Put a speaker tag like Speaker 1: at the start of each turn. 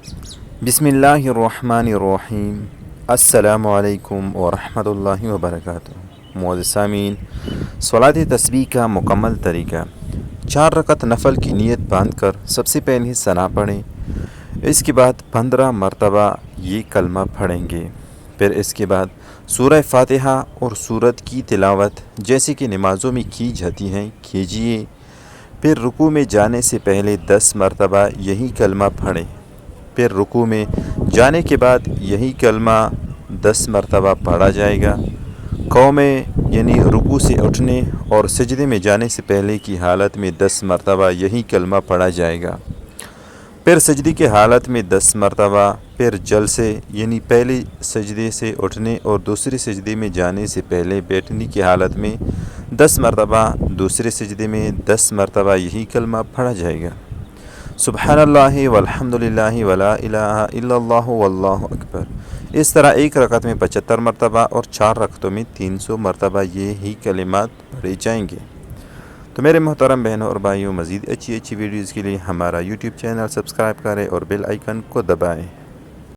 Speaker 1: بسم اللہ الرحمن الرحیم۔ السلام علیکم ورحمۃ اللہ وبرکاتہ۔ معزز سامعین، صلاۃ تسبیح کا مکمل طریقہ: 4 رکعت نفل کی نیت باندھ کر سب سے پہلے ثنا پڑھیں، اس کے بعد 15 مرتبہ یہ کلمہ پڑھیں گے، پھر اس کے بعد سورہ فاتحہ اور سورت کی تلاوت جیسے کہ نمازوں میں کی جاتی ہیں کیجیے، پھر رکوع میں جانے سے پہلے 10 مرتبہ یہی کلمہ پڑھیں، پھر رکوع میں جانے کے بعد یہی کلمہ 10 مرتبہ پڑھا جائے گا۔ قوم یعنی رکوع سے اٹھنے اور سجدے میں جانے سے پہلے کی حالت میں 10 مرتبہ یہی کلمہ پڑھا جائے گا، پھر سجدے کی حالت میں 10 مرتبہ، پھر جلسے یعنی پہلے سجدے سے اٹھنے اور دوسرے سجدے میں جانے سے پہلے بیٹھنے کی حالت میں 10 مرتبہ، دوسرے سجدے میں 10 مرتبہ یہی کلمہ پڑھا جائے گا۔ سبحان اللہ والحمد للہ ولا الہ الا اللہ واللہ اکبر۔ اس طرح ایک رکعت میں 75 مرتبہ اور 4 رکعتوں میں 300 مرتبہ یہی کلمات پڑھے جائیں گے۔ تو میرے محترم بہنوں اور بھائیوں، مزید اچھی ویڈیوز کے لیے ہمارا یوٹیوب چینل سبسکرائب کریں اور بیل آئیکن کو دبائیں۔